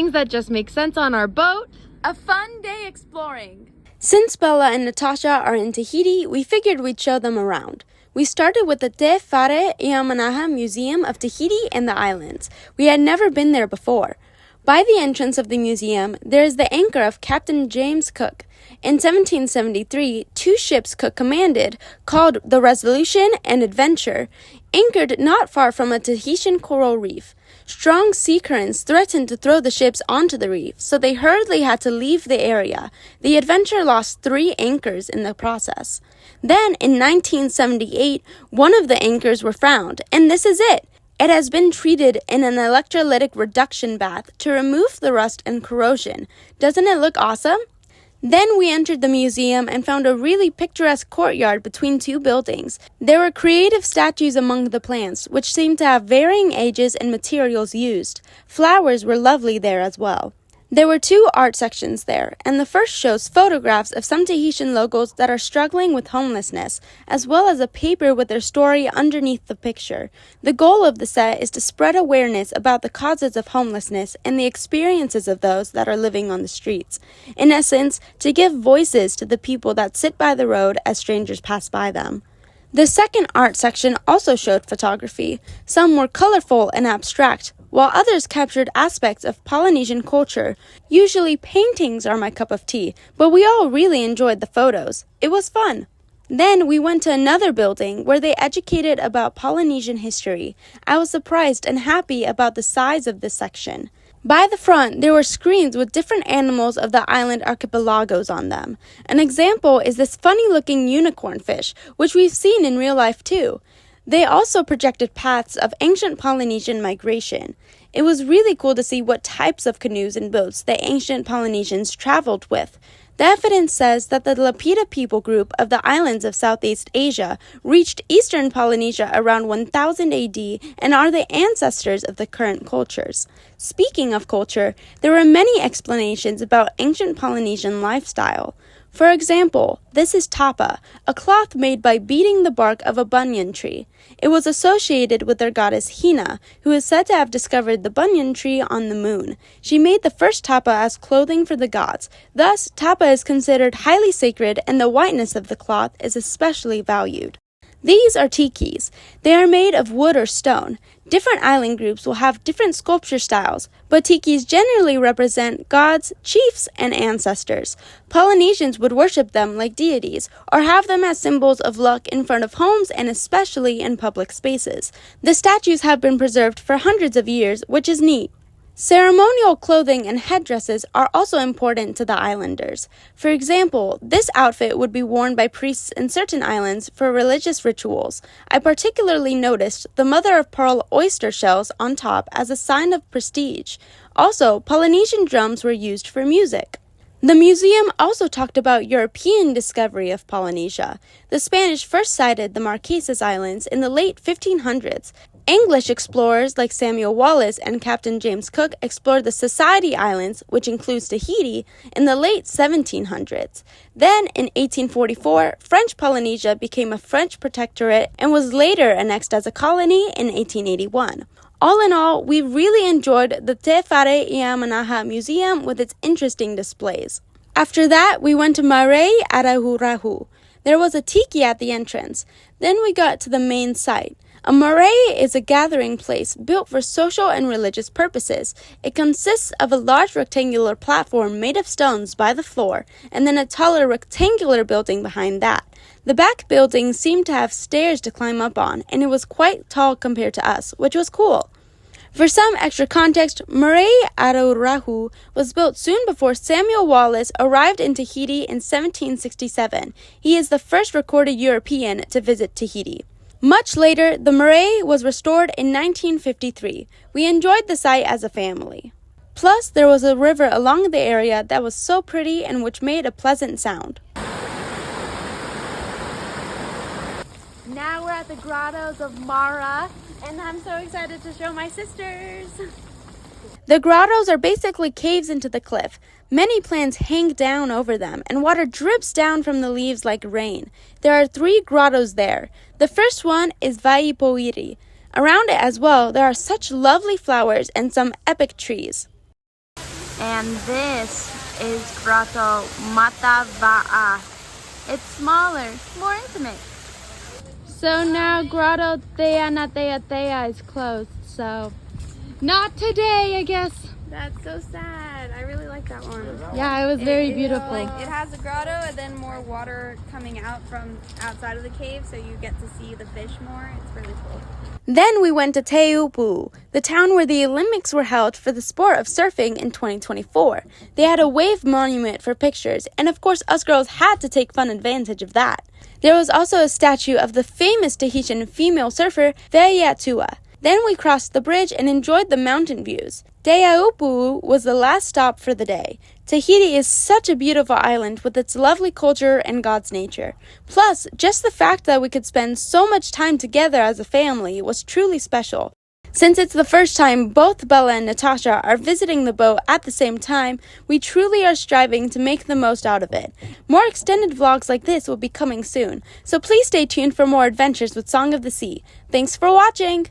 Things that just make sense on our boat. A fun day exploring. Since Bella and Natasha are in Tahiti, we figured we'd show them around. We started with the Tahiti Museum of Tahiti and the islands. We had never been there before. By the entrance of the museum, there is the anchor of Captain James Cook. In 1773, two ships Cook commanded, called the Resolution and Adventure, anchored not far from a Tahitian coral reef. Strong sea currents threatened to throw the ships onto the reef, so they hurriedly had to leave the area. The Adventure lost 3 anchors in the process. Then, in 1978, one of the anchors were found, and this is it. It has been treated in an electrolytic reduction bath to remove the rust and corrosion. Doesn't it look awesome? Then we entered the museum and found a really picturesque courtyard between 2 buildings. There were creative statues among the plants, which seemed to have varying ages and materials used. Flowers were lovely there as well. There were 2 art sections there, and the first shows photographs of some Tahitian locals that are struggling with homelessness, as well as a paper with their story underneath the picture. The goal of the set is to spread awareness about the causes of homelessness and the experiences of those that are living on the streets. In essence, to give voices to the people that sit by the road as strangers pass by them. The second art section also showed photography. Some were colorful and abstract, while others captured aspects of Polynesian culture. Usually paintings are my cup of tea, but we all really enjoyed the photos. It was fun. Then we went to another building where they educated about Polynesian history. I was surprised and happy about the size of this section. By the front, there were screens with different animals of the island archipelagos on them. An example is this funny-looking unicorn fish, which we've seen in real life too. They also projected paths of ancient Polynesian migration. It was really cool to see what types of canoes and boats the ancient Polynesians traveled with. The evidence says that the Lapita people group of the islands of Southeast Asia reached eastern Polynesia around 1000 AD and are the ancestors of the current cultures. Speaking of culture, there were many explanations about ancient Polynesian lifestyle. For example, this is tapa, a cloth made by beating the bark of a banyan tree. It was associated with their goddess Hina, who is said to have discovered the banyan tree on the moon. She made the first tapa as clothing for the gods. Thus, tapa is considered highly sacred and the whiteness of the cloth is especially valued. These are tikis. They are made of wood or stone. Different island groups will have different sculpture styles, but tikis generally represent gods, chiefs, and ancestors. Polynesians would worship them like deities, or have them as symbols of luck in front of homes and especially in public spaces. The statues have been preserved for hundreds of years, which is neat. Ceremonial clothing and headdresses are also important to the islanders. For example, this outfit would be worn by priests in certain islands for religious rituals. I particularly noticed the mother-of-pearl oyster shells on top as a sign of prestige. Also, Polynesian drums were used for music. The museum also talked about European discovery of Polynesia. The Spanish first sighted the Marquesas Islands in the late 1500s. English explorers like Samuel Wallis and Captain James Cook explored the Society Islands, which includes Tahiti, in the late 1700s. Then, in 1844, French Polynesia became a French protectorate and was later annexed as a colony in 1881. All in all, we really enjoyed the Tahiti Museum with its interesting displays. After that, we went to Maarau. There was a tiki at the entrance. Then we got to the main site. A marae is a gathering place built for social and religious purposes. It consists of a large rectangular platform made of stones by the floor, and then a taller rectangular building behind that. The back building seemed to have stairs to climb up on, and it was quite tall compared to us, which was cool. For some extra context, Maarau was built soon before Samuel Wallis arrived in Tahiti in 1767. He is the first recorded European to visit Tahiti. Much later, the marae was restored in 1953. We enjoyed the site as a family. Plus, there was a river along the area that was so pretty and which made a pleasant sound. Now we're at the grottos of Maarau, and I'm so excited to show my sisters. The grottos are basically caves into the cliff. Many plants hang down over them, and water drips down from the leaves like rain. There are 3 grottos there. The first one is Vaipoiri. Around it as well, there are such lovely flowers and some epic trees. And this is Grotto Matava'a. It's smaller, more intimate. So now Grotto Thea is closed, so not today, I guess. That's so sad. I really like that one. Yeah, it was very beautiful. It has a grotto and then more water coming out from outside of the cave, so you get to see the fish more. It's really cool. Then we went to Teupu, the town where the Olympics were held for the sport of surfing in 2024. They had a wave monument for pictures, and of course us girls had to take fun advantage of that. There was also a statue of the famous Tahitian female surfer, Veiatua. Then we crossed the bridge and enjoyed the mountain views. Teupu was the last stop for the day. Tahiti is such a beautiful island with its lovely culture and God's nature. Plus, just the fact that we could spend so much time together as a family was truly special. Since it's the first time both Bella and Natasha are visiting the boat at the same time, we truly are striving to make the most out of it. More extended vlogs like this will be coming soon, so please stay tuned for more adventures with Song of the Sea. Thanks for watching!